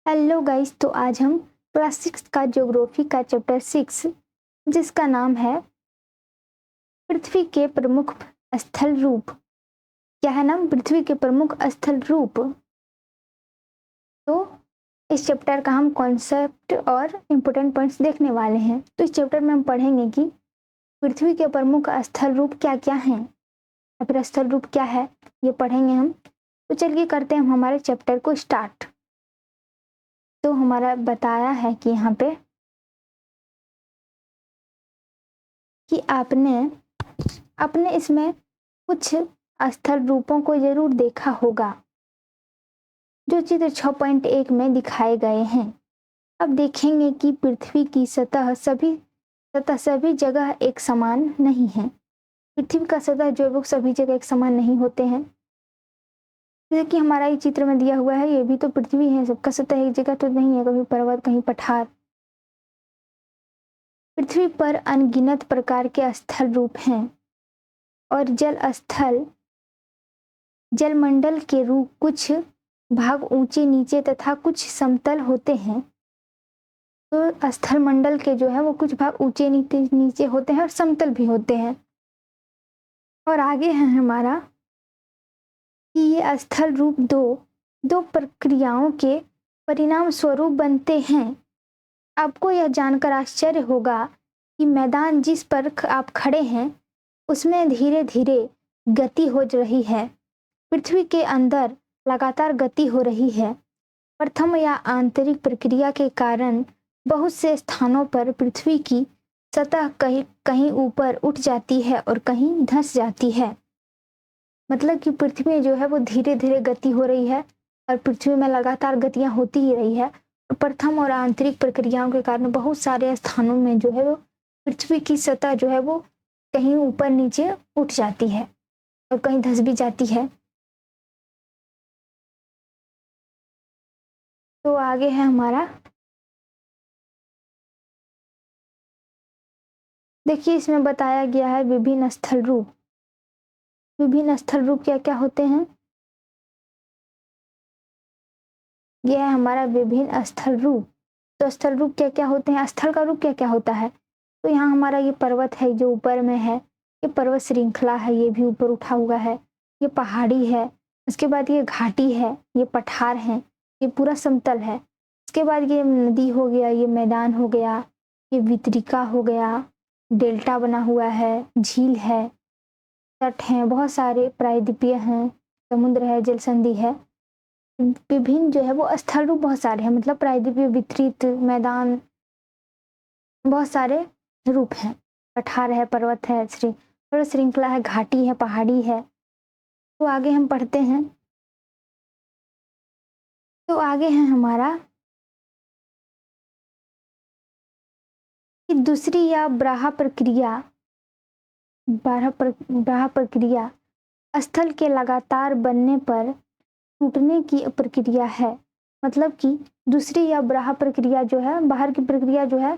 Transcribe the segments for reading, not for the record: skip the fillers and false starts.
Hello guys, तो आज हम क्लास 6 का ज्योग्राफी का चैप्टर 6 जिसका नाम है पृथ्वी के प्रमुख स्थल रूप। क्या है नाम? पृथ्वी के प्रमुख स्थल रूप। तो इस चैप्टर का हम कॉन्सेप्ट और इम्पोर्टेंट पॉइंट्स देखने वाले हैं। तो इस चैप्टर में हम पढ़ेंगे कि पृथ्वी के प्रमुख स्थल रूप क्या क्या हैं या फिर स्थल रूप क्या है, ये पढ़ेंगे हम। तो चलिए करते हैं हम हमारे चैप्टर को स्टार्ट। तो हमारा बताया है कि यहाँ पे कि आपने इसमें कुछ स्थल रूपों को जरूर देखा होगा जो चित्र 6.1 में दिखाए गए हैं। अब देखेंगे कि पृथ्वी की सतह सभी जगह एक समान नहीं है। पृथ्वी का सतह जो है वो सभी जगह एक समान नहीं होते हैं। जैसे कि हमारा ये चित्र में दिया हुआ है, ये भी तो पृथ्वी है, सबका सतह एक जगह तो नहीं है, कभी पर्वत कहीं पठार। पृथ्वी पर अनगिनत प्रकार के स्थल रूप हैं और जलमंडल के रूप कुछ भाग ऊंचे नीचे तथा कुछ समतल होते हैं। तो स्थल मंडल के जो है वो कुछ भाग ऊंचे नीचे होते हैं और समतल भी होते हैं। और आगे है हमारा कि ये स्थल रूप दो प्रक्रियाओं के परिणाम स्वरूप बनते हैं। आपको यह जानकर आश्चर्य होगा कि मैदान जिस पर आप खड़े हैं उसमें धीरे धीरे गति हो रही है। पृथ्वी के अंदर लगातार गति हो रही है। प्रथम या आंतरिक प्रक्रिया के कारण बहुत से स्थानों पर पृथ्वी की सतह कहीं ऊपर उठ जाती है और कहीं धंस जाती है। मतलब कि पृथ्वी में जो है वो धीरे धीरे गति हो रही है और पृथ्वी में लगातार गतियां होती ही रही है। प्रथम और आंतरिक प्रक्रियाओं के कारण बहुत सारे स्थानों में जो है वो पृथ्वी की सतह जो है वो कहीं ऊपर नीचे उठ जाती है और कहीं धंस भी जाती है। तो आगे है हमारा, देखिए इसमें बताया गया है विभिन्न स्थल रूप। विभिन्न स्थल रूप क्या क्या होते हैं? यह है हमारा विभिन्न स्थल रूप। तो स्थल रूप क्या क्या होते हैं? स्थल का रूप क्या क्या होता है? तो यहाँ हमारा ये पर्वत है जो ऊपर में है, ये पर्वत श्रृंखला है, ये भी ऊपर उठा हुआ है। ये पहाड़ी है, उसके बाद ये घाटी है, ये पठार है, ये पूरा समतल है। उसके बाद ये नदी हो गया, ये मैदान हो गया, ये वितरिका हो गया, डेल्टा बना हुआ है, झील है, तट हैं, बहुत सारे प्रायद्वीपीय हैं, समुद्र है, जल संधि है। विभिन्न जो है वो स्थल रूप बहुत सारे हैं, मतलब प्रायद्वीपीय, वितरित, मैदान, बहुत सारे रूप हैं। पठार है, पर्वत है, पर्वत श्रृंखला है, घाटी है, पहाड़ी है। तो आगे हम पढ़ते हैं। तो आगे है हमारा कि दूसरी या ब्राहा प्रक्रिया स्थल के लगातार बनने पर टूटने की प्रक्रिया है। मतलब कि दूसरी या ब्राहा प्रक्रिया जो है, बाहर की प्रक्रिया जो है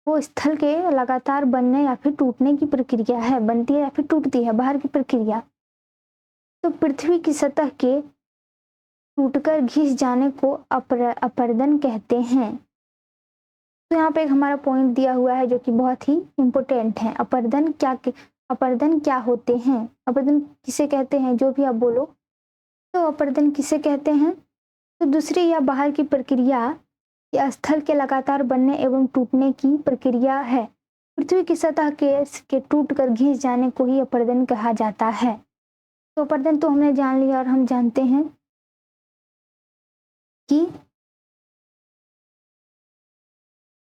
वो स्थल के लगातार बनने या फिर टूटने की प्रक्रिया है। बनती है या फिर टूटती है, बाहर की प्रक्रिया। तो पृथ्वी की सतह के टूटकर घिस जाने को अपरदन कहते हैं। तो यहाँ पे एक हमारा पॉइंट दिया हुआ है जो कि बहुत ही इम्पोर्टेंट है। अपरदन क्या होते हैं? अपरदन किसे कहते हैं? जो भी आप बोलो। तो अपरदन किसे कहते हैं? तो दूसरी या बाहर की प्रक्रिया या स्थल के लगातार बनने एवं टूटने की प्रक्रिया है। पृथ्वी की सतह के टूट कर घिस जाने को ही अपरदन कहा जाता है। तो अपरदन तो हमने जान लिया और हम जानते हैं कि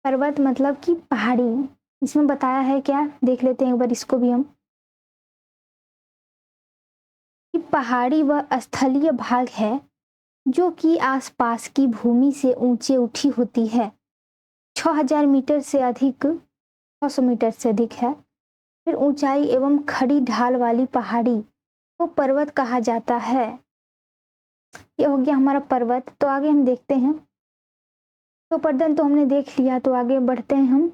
पर्वत मतलब कि पहाड़ी। इसमें बताया है क्या, देख लेते हैं एक बार इसको भी हम, कि पहाड़ी व स्थलीय भाग है जो कि आसपास की भूमि से ऊंचे उठी होती है। 6000 मीटर से अधिक, 600 मीटर से अधिक है। फिर ऊंचाई एवं खड़ी ढाल वाली पहाड़ी को पर्वत कहा जाता है। ये हो गया हमारा पर्वत। तो आगे हम देखते हैं। तो अपरदन तो हमने देख लिया, तो आगे बढ़ते हैं हम।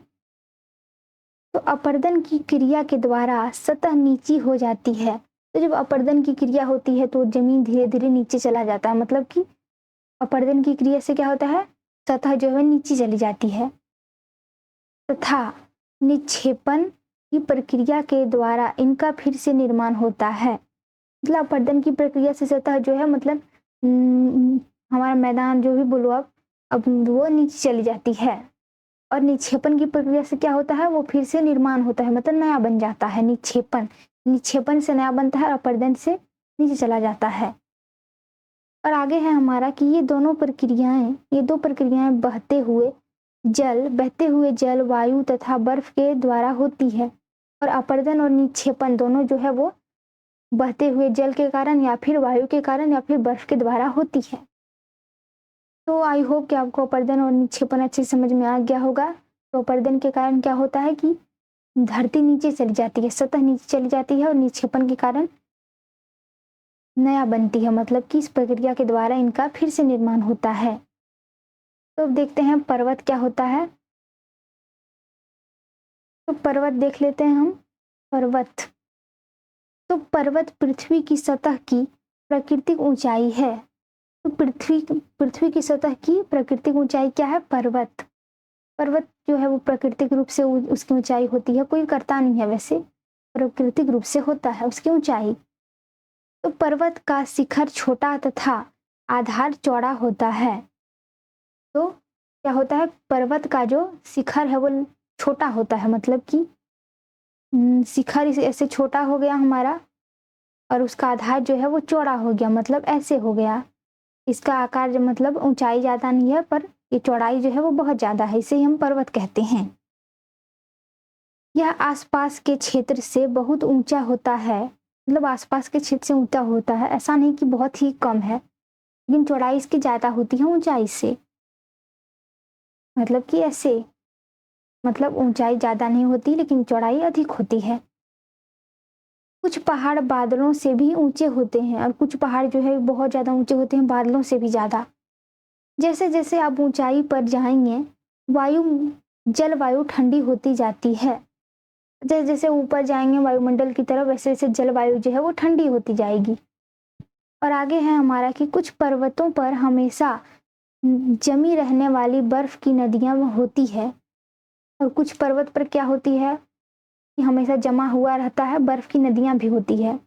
तो अपरदन की क्रिया के द्वारा सतह नीची हो जाती है। तो जब अपरदन की क्रिया होती है तो जमीन धीरे धीरे नीचे चला जाता है। मतलब कि अपरदन की क्रिया से क्या होता है, सतह जो है नीचे चली जाती है तथा निक्षेपण की प्रक्रिया के द्वारा इनका फिर से निर्माण होता है। मतलब अपर्दन की प्रक्रिया से सतह जो है मतलब हमारा मैदान जो भी बोलो आप, अब वो नीचे चली जाती है और निक्षेपण की प्रक्रिया से क्या होता है, वो फिर से निर्माण होता है, मतलब नया बन जाता है। निक्षेपण से नया बनता है और अपर्दन से नीचे चला जाता है। और आगे है हमारा कि ये दो प्रक्रियाएं बहते हुए जल, वायु तथा बर्फ के द्वारा होती है। और अपर्दन और निक्षेपण दोनों जो है वो बहते हुए जल के कारण या फिर वायु के कारण या फिर बर्फ के द्वारा होती है। तो आई होप कि आपको अपर्दन और निक्षेपण अच्छे समझ में आ गया होगा। तो अपर्दन के कारण क्या होता है कि धरती नीचे चली जाती है, सतह नीचे चली जाती है, और निक्षेपण के कारण नया बनती है, मतलब कि इस प्रक्रिया के द्वारा इनका फिर से निर्माण होता है। तो अब देखते हैं पर्वत क्या होता है। तो पर्वत देख लेते हैं हम। पर्वत पृथ्वी की सतह की प्राकृतिक ऊंचाई है। तो पृथ्वी की सतह की प्राकृतिक ऊंचाई क्या है? पर्वत जो है वो प्राकृतिक रूप से उसकी ऊंचाई होती है, कोई करता नहीं है, वैसे प्राकृतिक रूप से होता है उसकी ऊंचाई। तो पर्वत का शिखर छोटा तथा आधार चौड़ा होता है। तो क्या होता है, पर्वत का जो शिखर है वो छोटा होता है, मतलब कि शिखर ऐसे छोटा हो गया हमारा और उसका आधार जो है वो चौड़ा हो गया, मतलब ऐसे हो गया। इसका आकार जो मतलब ऊंचाई ज्यादा नहीं है पर ये चौड़ाई जो है वो बहुत ज्यादा है, इसे हम पर्वत कहते हैं। यह आसपास के क्षेत्र से बहुत ऊंचा होता है, मतलब आसपास के क्षेत्र से ऊंचा होता है, ऐसा नहीं कि बहुत ही कम है, लेकिन चौड़ाई इसकी ज्यादा होती है ऊंचाई से। मतलब कि ऐसे, मतलब ऊंचाई ज्यादा नहीं होती लेकिन चौड़ाई अधिक होती है। कुछ पहाड़ बादलों से भी ऊंचे होते हैं और कुछ पहाड़ जो है बहुत ज्यादा ऊंचे होते हैं, बादलों से भी ज्यादा। जैसे जैसे आप ऊंचाई पर जाएंगे जलवायु ठंडी होती जाती है। जैसे जैसे ऊपर जाएंगे वायुमंडल की तरफ, वैसे वैसे जलवायु जो है वो ठंडी होती जाएगी। और आगे है हमारा कि कुछ पर्वतों पर हमेशा जमी रहने वाली बर्फ की नदियां होती है और कुछ पर्वत पर क्या होती है कि हमेशा जमा हुआ रहता है, बर्फ की नदियां भी होती है।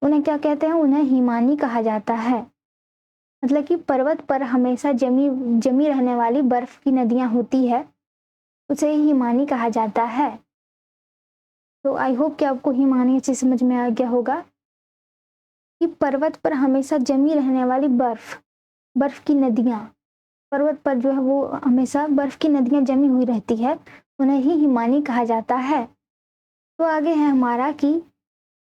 उन्हें क्या कहते हैं? उन्हें हिमानी कहा जाता है। मतलब कि पर्वत पर हमेशा जमी रहने वाली बर्फ की नदियां होती है, उसे हिमानी कहा जाता है। तो आई होप कि आपको हिमानी अच्छे समझ में आ गया होगा कि पर्वत पर हमेशा जमी रहने वाली बर्फ की नदियां, पर्वत पर जो है वो हमेशा बर्फ की नदियां जमी हुई रहती है, उन्हें ही हिमानी कहा जाता है। तो आगे है हमारा कि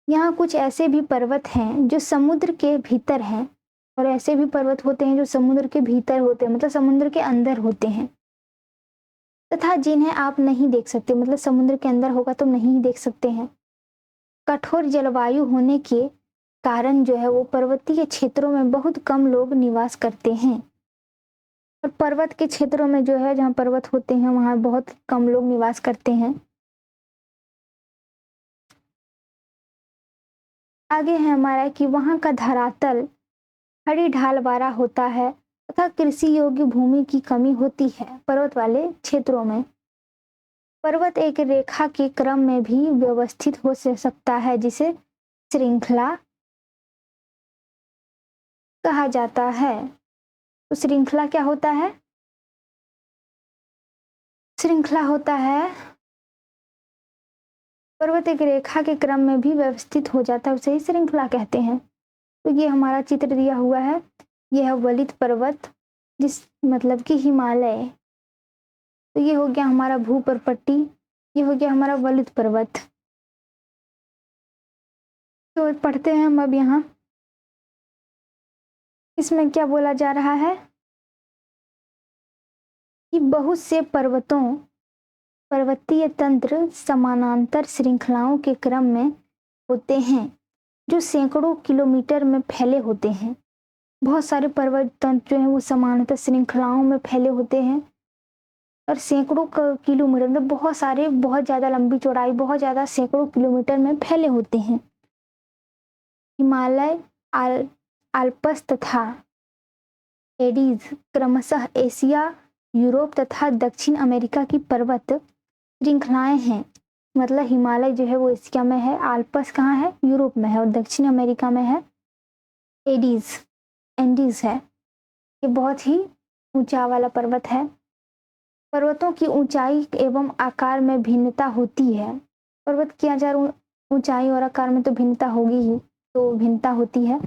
यहाँ कुछ ऐसे भी पर्वत हैं जो समुद्र के भीतर हैं और ऐसे भी पर्वत होते हैं जो समुद्र के भीतर होते हैं, मतलब समुद्र के अंदर होते हैं, तथा जिन्हें आप नहीं देख सकते, मतलब समुद्र के अंदर होगा तो नहीं देख सकते हैं। कठोर जलवायु होने के कारण जो है वो पर्वतीय क्षेत्रों में बहुत कम लोग निवास करते हैं। और पर्वत के क्षेत्रों में जो है जहाँ पर्वत होते हैं वहाँ बहुत कम लोग निवास करते हैं। आगे है हमारा कि वहाँ का धरातल खड़ी ढाल वाला होता है तथा कृषि योग्य भूमि की कमी होती है। पर्वत वाले क्षेत्रों में पर्वत एक रेखा के क्रम में भी व्यवस्थित हो सकता है, जिसे श्रृंखला कहा जाता है। तो श्रृंखला क्या होता है? श्रृंखला होता है पर्वत एक रेखा के क्रम में भी व्यवस्थित हो जाता है, उसे ही श्रृंखला कहते हैं। तो ये हमारा चित्र दिया हुआ है, यह है वलित पर्वत, जिस मतलब कि हिमालय। तो ये हो गया हमारा भूपर्पट्टी, ये हो गया हमारा वलित पर्वत। तो पढ़ते हैं हम अब यहाँ इसमें क्या बोला जा रहा है कि बहुत से पर्वतीय तंत्र समानांतर श्रृंखलाओं के क्रम में होते हैं जो सैकड़ों किलोमीटर में फैले होते हैं। बहुत सारे पर्वत तंत्र जो हैं वो समानांतर श्रृंखलाओं में फैले होते हैं और सैकड़ों किलोमीटर में बहुत सारे, बहुत ज्यादा लंबी चौड़ाई, बहुत ज्यादा सैकड़ों किलोमीटर में फैले होते हैं। हिमालय, आल्प्स तथा एडीज क्रमशः एशिया यूरोप तथा दक्षिण अमेरिका की पर्वत श्रृंखलाएं हैं। मतलब हिमालय जो है वो एशिया में है, आल्प्स कहाँ है, यूरोप में है, और दक्षिण अमेरिका में है एंडीज है। ये बहुत ही ऊंचा वाला पर्वत है। पर्वतों की ऊंचाई एवं आकार में भिन्नता होती है। पर्वत की हजार ऊंचाई और आकार में तो भिन्नता होगी ही, तो भिन्नता होती है।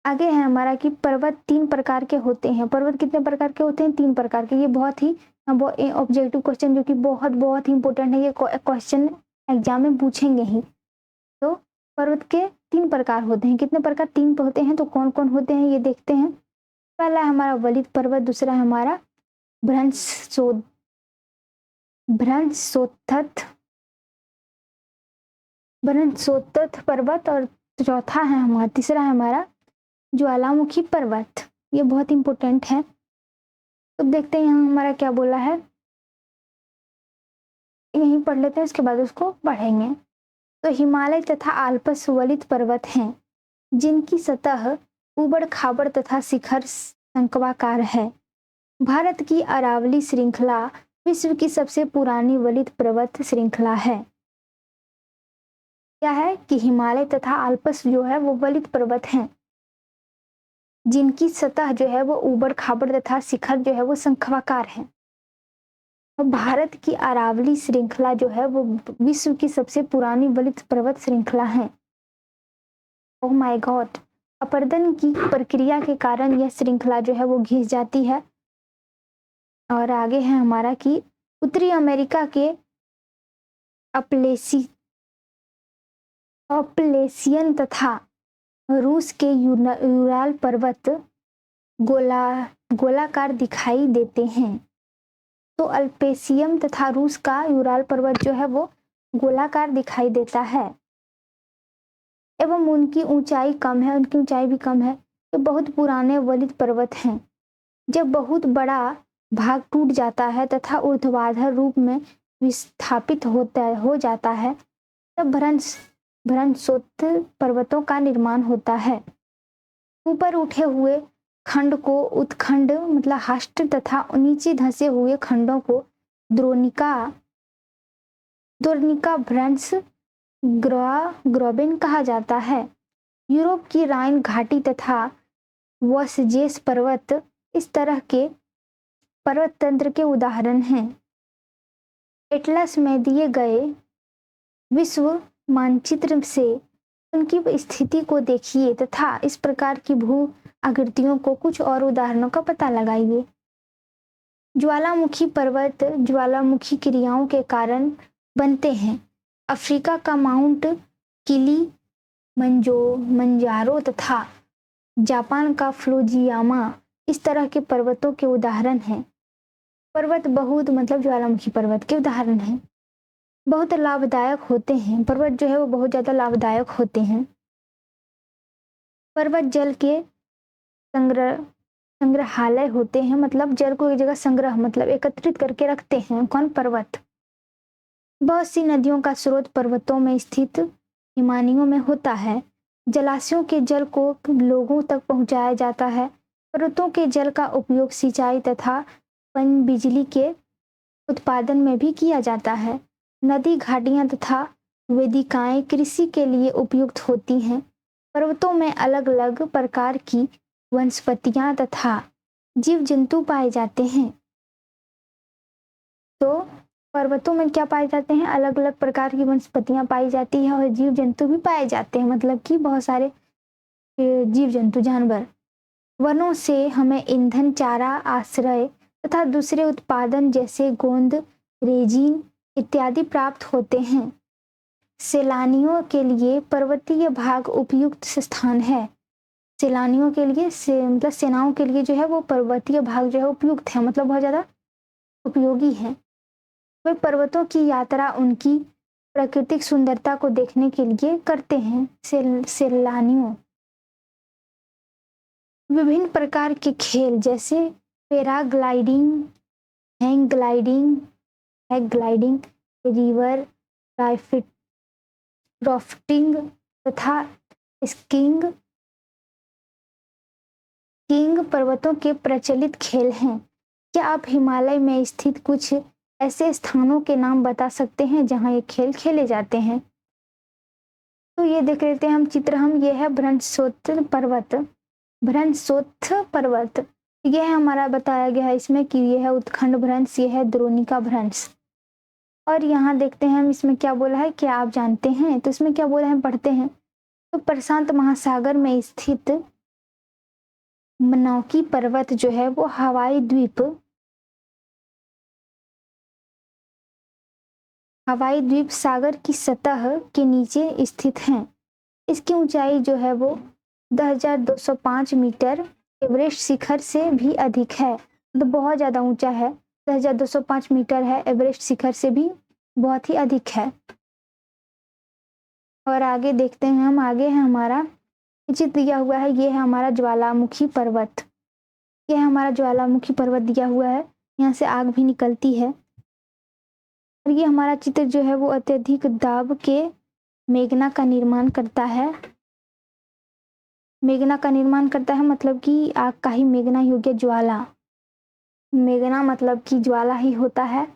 आगे है हमारा कि पर्वत 3 प्रकार के होते हैं। पर्वत कितने प्रकार के होते हैं? 3 प्रकार के। ये बहुत ही ऑब्जेक्टिव क्वेश्चन जो कि बहुत बहुत ही इंपॉर्टेंट है। ये क्वेश्चन एग्जाम में पूछेंगे ही। तो पर्वत के 3 प्रकार होते हैं। कितने प्रकार? 3 होते हैं। तो कौन कौन होते हैं ये देखते हैं। पहला है हमारा वलित पर्वत, दूसरा है हमारा भ्रंशोत्थत पर्वत, और चौथा है हमारा, तीसरा है हमारा ज्वालामुखी पर्वत। ये बहुत इंपॉर्टेंट है। तो देखते हैं यहाँ हमारा क्या बोला है, यहीं पढ़ लेते हैं, उसके बाद उसको पढ़ेंगे। तो हिमालय तथा आल्प्स वलित पर्वत हैं जिनकी सतह ऊबड़ खाबड़ तथा शिखर शंक्वाकार है। भारत की अरावली श्रृंखला विश्व की सबसे पुरानी वलित पर्वत श्रृंखला है। क्या है कि हिमालय तथा आल्प्स जो है वो वलित पर्वत हैं जिनकी सतह जो है वो ऊबड़ खाबड़ तथा शिखर जो है वो शंक्वाकार है। और भारत की अरावली श्रृंखला जो है वो विश्व की सबसे पुरानी वलित पर्वत श्रृंखला है। Oh my God. अपरदन की प्रक्रिया के कारण यह श्रृंखला जो है वो घिस जाती है। और आगे है हमारा कि उत्तरी अमेरिका के अपलेशियन तथा रूस के यूराल पर्वत गोलाकार दिखाई देते हैं। तो अल्पेशियम तथा रूस का यूराल पर्वत जो है वो गोलाकार दिखाई देता है एवं उनकी ऊंचाई कम है, उनकी ऊंचाई भी कम है। तो बहुत पुराने वलित पर्वत हैं। जब बहुत बड़ा भाग टूट जाता है तथा ऊर्ध्वाधर रूप में विस्थापित हो जाता है, तब भ्रंशोत्थत पर्वतों का निर्माण होता है। ऊपर उठे हुए खंड को उत्खंड मतलब हास्ट तथा नीचे धंसे हुए खंडों को द्रोणिका भ्रंश ग्रोबेन कहा जाता है। यूरोप की राइन घाटी तथा वोस्जेस पर्वत इस तरह के पर्वत तंत्र के उदाहरण हैं। एटलस में दिए गए विश्व मानचित्र से उनकी स्थिति को देखिए तथा इस प्रकार की भू आकृतियों को कुछ और उदाहरणों का पता लगाइए। ज्वालामुखी पर्वत ज्वालामुखी क्रियाओं के कारण बनते हैं। अफ्रीका का माउंट किलिमंजारो तथा जापान का फुजियामा इस तरह के पर्वतों के उदाहरण हैं। पर्वत बहुत मतलब ज्वालामुखी पर्वत के उदाहरण हैं। बहुत लाभदायक होते हैं। पर्वत जो है वो बहुत ज़्यादा लाभदायक होते हैं। पर्वत जल के संग्रहालय होते हैं। मतलब जल को एक जगह संग्रह मतलब एकत्रित करके रखते हैं। कौन? पर्वत। बहुत सी नदियों का स्रोत पर्वतों में स्थित हिमानियों में होता है। जलाशयों के जल को लोगों तक पहुंचाया जाता है। पर्वतों के जल का उपयोग सिंचाई तथा पनबिजली के उत्पादन में भी किया जाता है। नदी घाटियां तथा वेदिकाएं कृषि के लिए उपयुक्त होती हैं। पर्वतों में अलग अलग प्रकार की वनस्पतियां तथा जीव जंतु पाए जाते हैं। तो पर्वतों में क्या पाए जाते हैं? अलग अलग प्रकार की वनस्पतियां पाई जाती है और जीव जंतु भी पाए जाते हैं। मतलब कि बहुत सारे जीव जंतु जानवर। वनों से हमें ईंधन, चारा, आश्रय तथा दूसरे उत्पादन जैसे गोंद, रेजिन इत्यादि प्राप्त होते हैं। सैलानियों के लिए पर्वतीय भाग उपयुक्त स्थान है। सैलानियों के लिए मतलब सेनाओं के लिए जो है वो पर्वतीय भाग जो है उपयुक्त है, मतलब बहुत ज़्यादा उपयोगी है। वे पर्वतों की यात्रा उनकी प्राकृतिक सुंदरता को देखने के लिए करते हैं। सैलानियों विभिन्न प्रकार के खेल जैसे paragliding, hang gliding, river rafting तथा स्कीइंग पर्वतों के प्रचलित खेल हैं। क्या आप हिमालय में स्थित कुछ ऐसे स्थानों के नाम बता सकते हैं जहाँ ये खेल खेले जाते हैं? तो ये देख लेते हैं हम चित्र। हम ये है भ्रंशोत्थ पर्वत। भ्रंशोत्थ पर्वत ये है हमारा, बताया गया है इसमें कि ये है उत्खंड भ्रंश, ये है द्रोणिका भ्रंश। और यहाँ देखते हैं हम इसमें क्या बोला है, क्या आप जानते हैं? तो इसमें क्या बोला है पढ़ते हैं। तो प्रशांत महासागर में स्थित मनौकी पर्वत जो है वो हवाई द्वीप सागर की सतह के नीचे स्थित हैं। इसकी ऊंचाई जो है वो 10,205 मीटर एवरेस्ट शिखर से भी अधिक है। तो बहुत ज़्यादा ऊंचा है, 10,205 मीटर है, एवरेस्ट शिखर से भी बहुत ही अधिक है। और आगे देखते हैं हम, आगे है हमारा चित्र दिया हुआ है, ये है हमारा ज्वालामुखी पर्वत। ये है हमारा ज्वालामुखी पर्वत दिया हुआ है, यहाँ से आग भी निकलती है। और ये हमारा चित्र जो है वो अत्यधिक दाब के मेघना का निर्माण करता है। मेघना का निर्माण करता है मतलब कि आग का ही मेघना ही हो गया ज्वाला। मेघना मतलब कि ज्वाला ही होता है।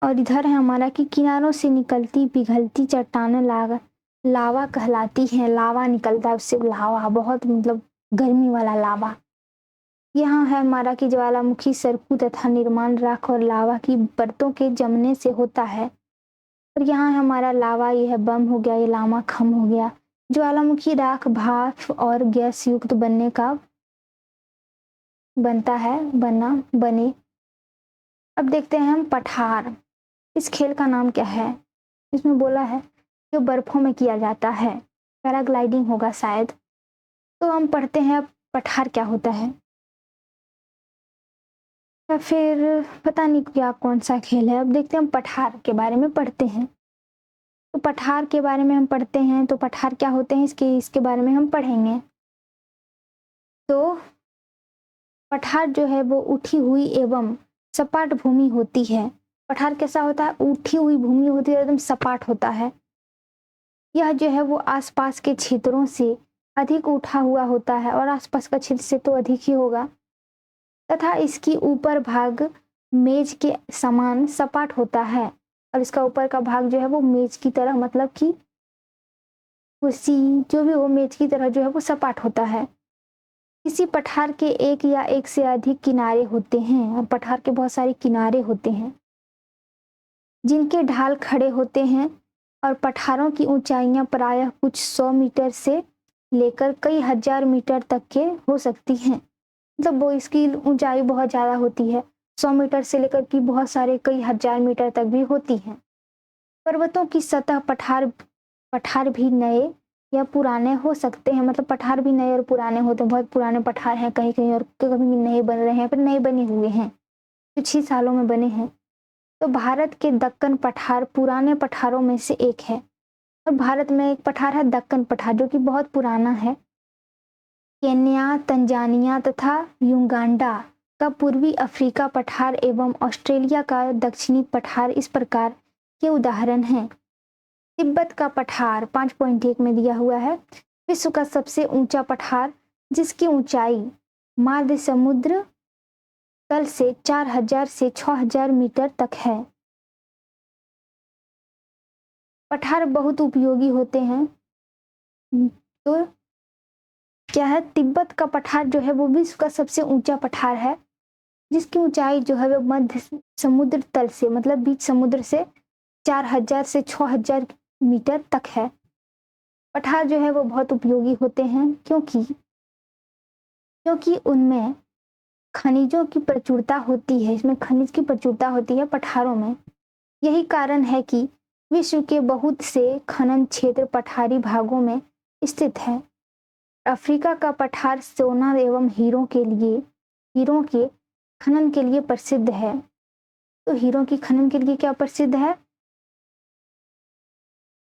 और इधर है हमारा कि किनारों से निकलती पिघलती चट्टानें लावा कहलाती हैं। लावा निकलता है उससे, लावा बहुत मतलब गर्मी वाला लावा। यहाँ है हमारा कि ज्वालामुखी सरकू तथा निर्माण राख और लावा की परतों के जमने से होता है। और यहाँ है हमारा लावा, ये है बम हो गया, ये लामा खम हो गया। ज्वालामुखी राख भाप और गैस युक्त बनने का बनता है, बने। अब देखते हैं हम पठार। इस खेल का नाम क्या है? इसमें बोला है जो बर्फों में किया जाता है, पैराग्लाइडिंग होगा शायद। तो हम पढ़ते हैं अब पठार क्या होता है, या फिर पता नहीं क्या कौन सा खेल है। अब देखते हैं हम पठार के बारे में पढ़ते हैं। तो पठार के बारे में हम पढ़ते हैं, तो पठार क्या होते हैं इसके बारे में हम पढ़ेंगे। तो पठार जो है वो उठी हुई एवं सपाट भूमि होती है। पठार कैसा होता है? उठी हुई भूमि होती है, एकदम सपाट होता है। यह जो है वो आसपास के क्षेत्रों से अधिक उठा हुआ होता है, और आसपास का क्षेत्र से तो अधिक ही होगा। तथा इसकी ऊपर भाग मेज के समान सपाट होता है, और इसका ऊपर का भाग जो है वो मेज की तरह, मतलब कि कुर्सी जो भी हो मेज की तरह जो है वो सपाट होता है। किसी पठार के एक या एक से अधिक किनारे होते हैं, और पठार के बहुत सारे किनारे होते हैं जिनके ढाल खड़े होते हैं। और पठारों की ऊंचाइयां प्रायः कुछ 100 मीटर से लेकर कई हजार मीटर तक के हो सकती हैं। मतलब वो इसकी ऊंचाई बहुत ज़्यादा होती है, 100 मीटर से लेकर की बहुत सारे कई हजार मीटर तक भी होती हैं। पर्वतों की सतह पठार भी नए या पुराने हो सकते हैं। मतलब पठार भी नए और पुराने होते हैं। बहुत पुराने पठार हैं कहीं कहीं, और कभी भी नए बन रहे हैं, पर नए बने हुए हैं, कुछ ही सालों में बने हैं। तो भारत के दक्कन पठार पुराने पठारों में से एक है। और भारत में एक पठार है दक्कन पठार, जो कि बहुत पुराना है। केन्या, तंजानिया तथा युगांडा का पूर्वी अफ्रीका पठार एवं ऑस्ट्रेलिया का दक्षिणी पठार इस प्रकार के उदाहरण हैं। तिब्बत का पठार 5.1 में दिया हुआ है, विश्व का सबसे ऊंचा पठार, जिसकी ऊंचाई माध्य समुद्र तल से 4,000 से 6,000 मीटर तक है। पठार बहुत उपयोगी होते हैं। तो क्या है, तिब्बत का पठार जो है वो विश्व का सबसे ऊंचा पठार है, जिसकी ऊंचाई जो है वो मध्य समुद्र तल से, मतलब बीच समुद्र से 4,000 से 6,000 मीटर तक है। पठार जो है वो बहुत उपयोगी होते हैं, क्योंकि उनमें खनिजों की प्रचुरता होती है। इसमें खनिज की प्रचुरता होती है पठारों में। यही कारण है कि विश्व के बहुत से खनन क्षेत्र पठारी भागों में स्थित है। अफ्रीका का पठार सोना एवं हीरों के खनन के लिए प्रसिद्ध है। तो हीरों की खनन के लिए क्या प्रसिद्ध है?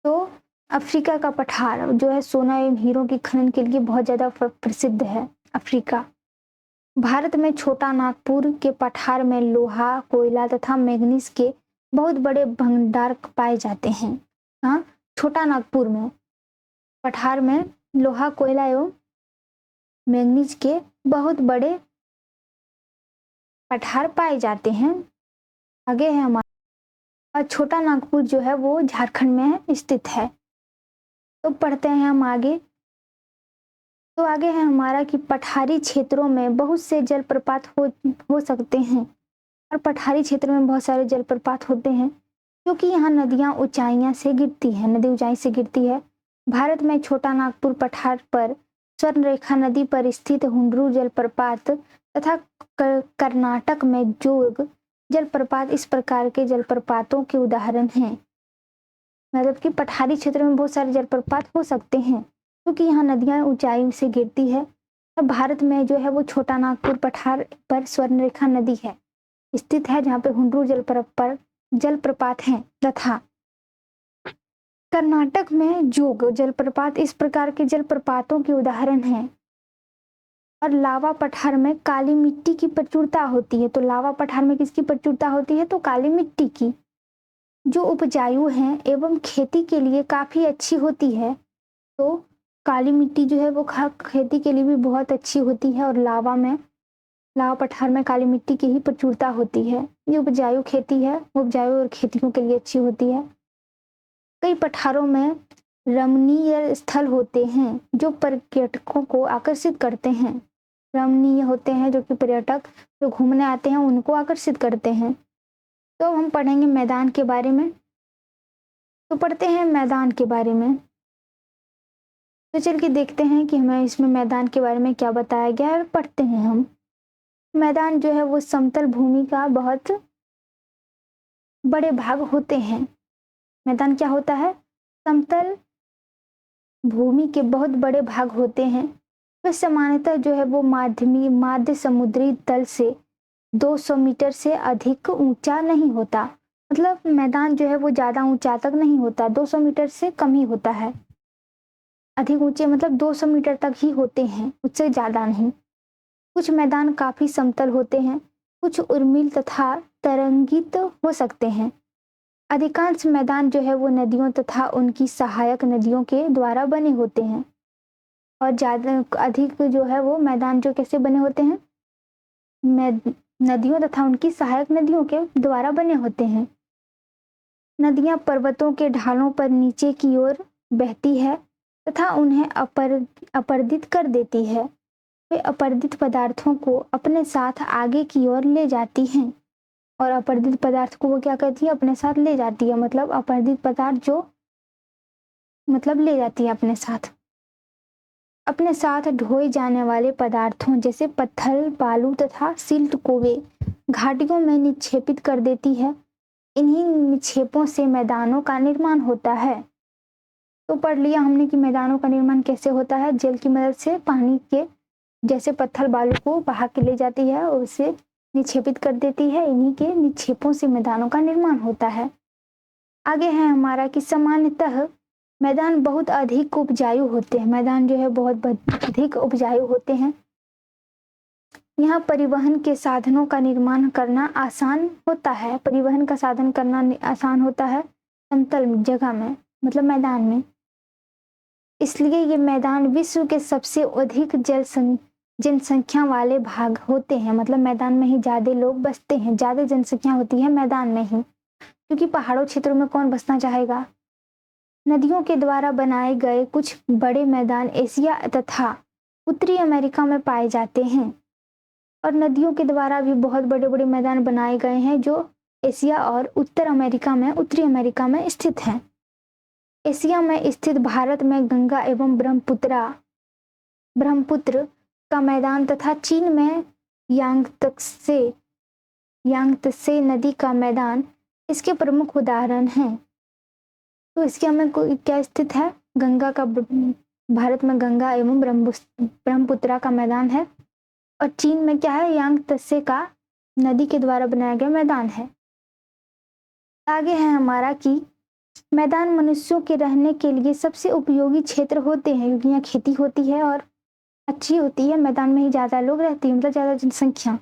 तो अफ्रीका का पठार जो है सोना एवं हीरों की खनन के लिए बहुत ज़्यादा प्रसिद्ध है अफ्रीका। भारत में छोटा नागपुर के पठार में लोहा, कोयला तथा मैग्नीज के बहुत बड़े भंडार पाए जाते हैं। हाँ, छोटा नागपुर में पठार में लोहा, कोयला एवं मैग्नीज के बहुत बड़े पठार पाए जाते हैं। आगे है हमारा, और छोटा नागपुर जो है वो झारखंड में स्थित है। तो पढ़ते हैं हम आगे। तो आगे है हमारा कि पठारी क्षेत्रों में बहुत से जलप्रपात हो सकते हैं। और पठारी क्षेत्र में बहुत सारे जलप्रपात होते हैं क्योंकि यहाँ नदियाँ ऊंचाइयाँ से गिरती हैं, नदी ऊंचाई से गिरती है। भारत में छोटा नागपुर पठार पर स्वर्ण रेखा नदी पर स्थित हुंड्रू जलप्रपात तथा कर्नाटक में जोग जलप्रपात इस प्रकार के जलप्रपातों के उदाहरण हैं। मतलब कि पठारी क्षेत्र में बहुत सारे जलप्रपात हो सकते हैं क्योंकि यहाँ नदियाँ ऊंचाई से गिरती है। और भारत में जो है वो छोटा नागपुर पठार पर स्वर्ण रेखा नदी है स्थित है, जहाँ पे हुंड्रू जलप्रपात हैं। तथा कर्नाटक में जोग जलप्रपात इस प्रकार के जलप्रपातों के उदाहरण हैं। और लावा पठार में काली मिट्टी की प्रचुरता होती है। तो लावा पठार में किसकी प्रचुरता होती है? तो काली मिट्टी की, जो उपजाऊ है एवं खेती के लिए काफी अच्छी होती है। तो काली मिट्टी जो है वो खेती के लिए भी बहुत अच्छी होती है। और लावा पठार में काली मिट्टी की ही प्रचुरता होती है। ये उपजाऊ खेती है, उपजाऊ और खेतियों के लिए अच्छी होती है। कई पठारों में रमणीय स्थल होते हैं जो पर्यटकों को आकर्षित करते हैं। रमणीय होते हैं जो कि पर्यटक जो घूमने आते हैं उनको आकर्षित करते हैं। तो हम पढ़ेंगे मैदान के बारे में। तो पढ़ते हैं मैदान के बारे में। तो चल के देखते हैं कि हमें इसमें मैदान के बारे में क्या बताया गया है। पढ़ते हैं हम। मैदान जो है वो समतल भूमि का बहुत बड़े भाग होते हैं। मैदान क्या होता है? समतल भूमि के बहुत बड़े भाग होते हैं। वह सामान्यतः जो है वो माध्य समुद्री तल से 200 मीटर से अधिक ऊंचा नहीं होता। मतलब मैदान जो है वो ज़्यादा ऊंचा तक नहीं होता, 200 मीटर से कम ही होता है। अधिक ऊंचे मतलब 200 मीटर तक ही होते हैं, उससे ज़्यादा नहीं। कुछ मैदान काफ़ी समतल होते हैं, कुछ उर्मिल तथा तरंगित हो सकते हैं। अधिकांश मैदान जो है वो नदियों तथा उनकी सहायक नदियों के द्वारा बने होते हैं। और ज़्यादा अधिक जो है वो मैदान जो कैसे बने होते हैं? नदियों तथा उनकी सहायक नदियों के द्वारा बने होते हैं। नदियाँ पर्वतों के ढालों पर नीचे की ओर बहती है तथा उन्हें अपर्दित कर देती है। वे अपर्दित पदार्थों को अपने साथ आगे की ओर ले जाती हैं। और अपर्दित पदार्थ को वो क्या करती है? अपने साथ ले जाती है। मतलब अपर्दित पदार्थ जो मतलब ले जाती है अपने साथ ढोए जाने वाले पदार्थों जैसे पत्थर, बालू तथा सिल्ट को वे घाटियों में निक्षेपित कर देती है। इन्हीं निक्षेपों से मैदानों का निर्माण होता है। तो पढ़ लिया हमने कि मैदानों का निर्माण कैसे होता है। जल की मदद से पानी के जैसे पत्थर बालू को बहा के ले जाती है और उसे निक्षेपित कर देती है। इन्हीं के निक्षेपों से मैदानों का निर्माण होता है। आगे है हमारा कि सामान्यतः मैदान बहुत अधिक उपजाऊ होते हैं। मैदान जो है बहुत अधिक उपजाऊ होते हैं। यहाँ परिवहन के साधनों का निर्माण करना आसान होता है। परिवहन का साधन करना आसान होता है समतल जगह में, मतलब मैदान में। इसलिए ये मैदान विश्व के सबसे अधिक जनसंख्या वाले भाग होते हैं। मतलब मैदान में ही ज़्यादा लोग बसते हैं, ज़्यादा जनसंख्या होती है मैदान में ही, क्योंकि पहाड़ों क्षेत्रों में कौन बसना चाहेगा। नदियों के द्वारा बनाए गए कुछ बड़े मैदान एशिया तथा उत्तरी अमेरिका में पाए जाते हैं। और नदियों के द्वारा भी बहुत बड़े बड़े मैदान बनाए गए हैं जो एशिया और उत्तरी अमेरिका में स्थित हैं। एशिया में स्थित भारत में गंगा एवं ब्रह्मपुत्र का मैदान तथा चीन में यांगत्से नदी का मैदान इसके प्रमुख उदाहरण हैं। तो इसके में क्या स्थित है? भारत में गंगा एवं ब्रह्मपुत्र का मैदान है। और चीन में क्या है? यांगत्से का नदी के द्वारा बनाया गया मैदान है। आगे है हमारा कि मैदान मनुष्यों के रहने के लिए सबसे उपयोगी क्षेत्र होते हैं, क्योंकि यहाँ खेती होती है और अच्छी होती है। मैदान में ही ज़्यादा लोग रहते हैं, मतलब ज़्यादा जनसंख्या।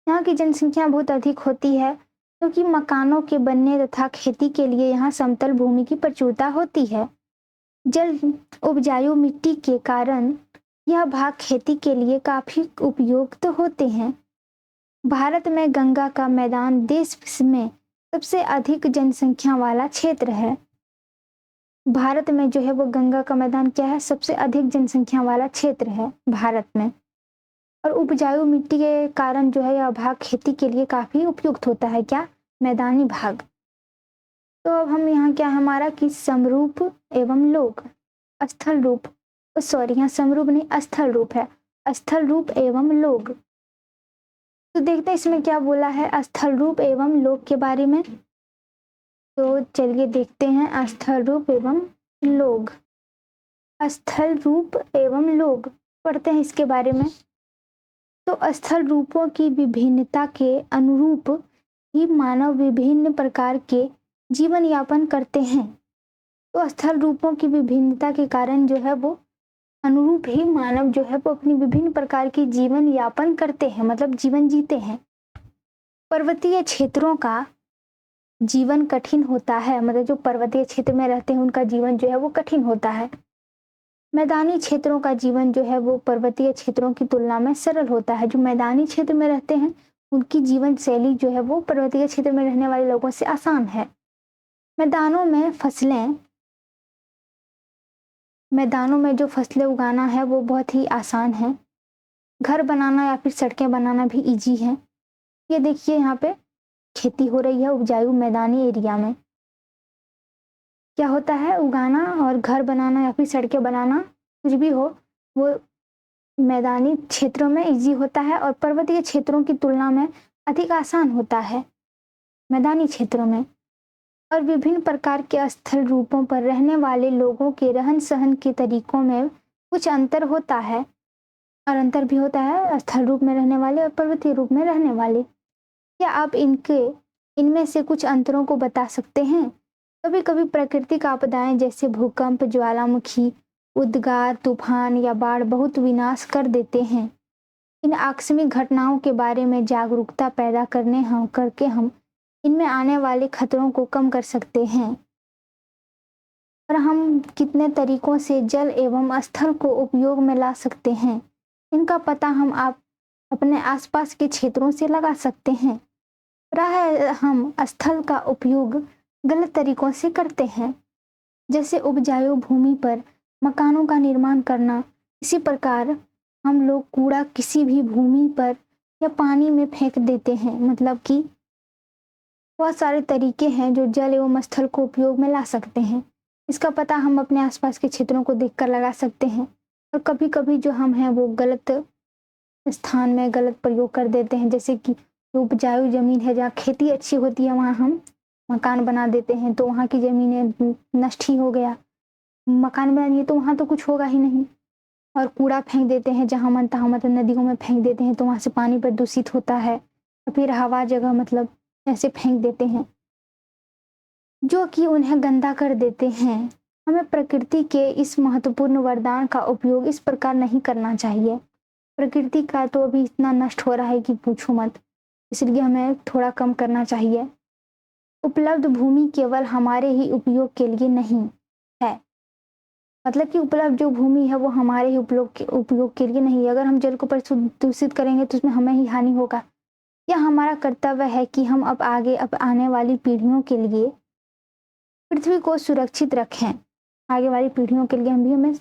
यहाँ की जनसंख्या बहुत अधिक होती है क्योंकि मकानों के बनने तथा खेती के लिए यहाँ समतल भूमि की प्रचुरता होती है। जल उपजाऊ मिट्टी के कारण यह भाग खेती के लिए काफी उपयुक्त होते हैं। भारत में गंगा का मैदान देश में सबसे अधिक जनसंख्या वाला क्षेत्र है। भारत में जो है वो गंगा का मैदान क्या है, सबसे अधिक जनसंख्या वाला क्षेत्र है भारत में। और उपजाऊ मिट्टी के कारण जो है यह भाग खेती के लिए काफी उपयुक्त होता है। क्या, मैदानी भाग। तो अब हम यहाँ क्या है हमारा कि समरूप एवं लोक, स्थल रूप, सॉरी यहाँ समरूप नहीं स्थल रूप है, स्थल रूप एवं लोक। तो देखते हैं इसमें क्या बोला है स्थल रूप एवं लोक के बारे में। तो चलिए देखते हैं स्थल रूप एवं लोक। स्थल रूप एवं लोक पढ़ते हैं इसके बारे में। तो स्थल रूपों की विभिन्नता के अनुरूप ही मानव विभिन्न प्रकार के जीवन यापन करते हैं। तो स्थल रूपों की विभिन्नता के कारण जो है वो अनुरूप ही मानव जो है वो अपनी विभिन्न प्रकार की जीवन यापन करते हैं, मतलब जीवन जीते हैं। पर्वतीय क्षेत्रों का जीवन कठिन होता है, मतलब जो पर्वतीय क्षेत्र में रहते हैं उनका जीवन जो है वो कठिन होता है। मैदानी क्षेत्रों का जीवन जो है वो पर्वतीय क्षेत्रों की तुलना में सरल होता है। जो मैदानी क्षेत्र में रहते हैं उनकी जीवन शैली जो है वो पर्वतीय क्षेत्र में रहने वाले लोगों से आसान है। मैदानों में जो फसलें उगाना है वो बहुत ही आसान है। घर बनाना या फिर सड़कें बनाना भी इजी है। ये देखिए यहाँ पे खेती हो रही है उपजाऊ मैदानी एरिया में। क्या होता है, उगाना और घर बनाना या फिर सड़कें बनाना कुछ भी हो वो मैदानी क्षेत्रों में इजी होता है और पर्वतीय क्षेत्रों की तुलना में अधिक आसान होता है मैदानी क्षेत्रों में। और विभिन्न प्रकार के स्थल रूपों पर रहने वाले लोगों के रहन सहन के तरीकों में कुछ अंतर होता है, और अंतर भी होता है स्थल रूप में रहने वाले और पर्वतीय रूप में रहने वाले। क्या आप इनमें से कुछ अंतरों को बता सकते हैं? कभी कभी प्राकृतिक आपदाएं जैसे भूकंप, ज्वालामुखी, उद्गार, तूफान या बाढ़ बहुत विनाश कर देते हैं। इन आकस्मिक घटनाओं के बारे में जागरूकता पैदा करके हम इनमें आने वाले खतरों को कम कर सकते हैं। और हम कितने तरीकों से जल एवं स्थल को उपयोग में ला सकते हैं, इनका पता आप अपने आसपास के क्षेत्रों से लगा सकते हैं। प्राय हम स्थल का उपयोग गलत तरीकों से करते हैं, जैसे उपजाऊ भूमि पर मकानों का निर्माण करना। इसी प्रकार हम लोग कूड़ा किसी भी भूमि पर या पानी में फेंक देते हैं। मतलब कि बहुत सारे तरीके हैं जो जल एवं स्थल को उपयोग में ला सकते हैं। इसका पता हम अपने आसपास के क्षेत्रों को देखकर लगा सकते हैं। और कभी कभी जो हम हैं वो गलत स्थान में गलत प्रयोग कर देते हैं, जैसे कि उपजाऊ जमीन है जहाँ खेती अच्छी होती है वहाँ हम मकान बना देते हैं, तो वहाँ की जमीनें नष्ट ही हो गया। मकान बनाएंगे तो वहाँ तो कुछ होगा ही नहीं। और कूड़ा फेंक देते हैं जहाँ मन तहाँ, मतलब नदियों में फेंक देते हैं, तो वहाँ से पानी प्रदूषित होता है। और फिर हवा जगह मतलब ऐसे फेंक देते हैं जो कि उन्हें गंदा कर देते हैं। हमें प्रकृति के इस महत्वपूर्ण वरदान का उपयोग इस प्रकार नहीं करना चाहिए। प्रकृति का तो अभी इतना नष्ट हो रहा है कि पूछो मत, इसलिए हमें थोड़ा कम करना चाहिए। उपलब्ध भूमि केवल हमारे ही उपयोग के लिए नहीं है, मतलब कि उपलब्ध जो भूमि है वो हमारे ही उपयोग के लिए नहीं है। अगर हम जल को प्रदूषित करेंगे तो उसमें हमें ही हानि होगा। यह हमारा कर्तव्य है कि हम अब आने वाली पीढ़ियों के लिए पृथ्वी को सुरक्षित रखें। आगे वाली पीढ़ियों के लिए हमें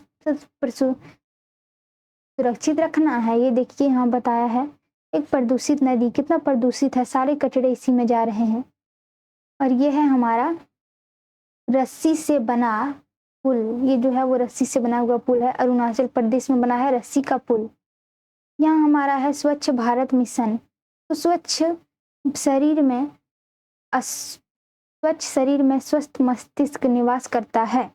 सुरक्षित रखना है। ये देखिए यहाँ बताया है एक प्रदूषित नदी कितना प्रदूषित है, सारे कचरे इसी में जा रहे हैं। और ये है हमारा रस्सी से बना पुल। ये जो है वो रस्सी से बना हुआ पुल है, अरुणाचल प्रदेश में बना है रस्सी का पुल। यहाँ हमारा है स्वच्छ भारत मिशन। तो स्वच्छ शरीर में स्वस्थ मस्तिष्क निवास करता है।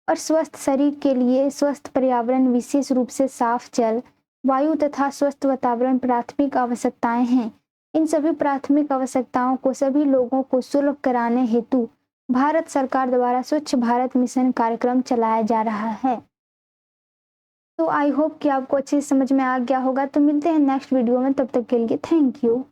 और स्वस्थ शरीर के लिए स्वस्थ पर्यावरण, विशेष रूप से साफ जल, वायु तथा स्वस्थ वातावरण प्राथमिक आवश्यकताएं हैं। इन सभी प्राथमिक आवश्यकताओं को सभी लोगों को सुलभ कराने हेतु भारत सरकार द्वारा स्वच्छ भारत मिशन कार्यक्रम चलाया जा रहा है। तो आई होप कि आपको अच्छे से समझ में आ गया होगा। तो मिलते हैं नेक्स्ट वीडियो में, तब तक के लिए थैंक यू।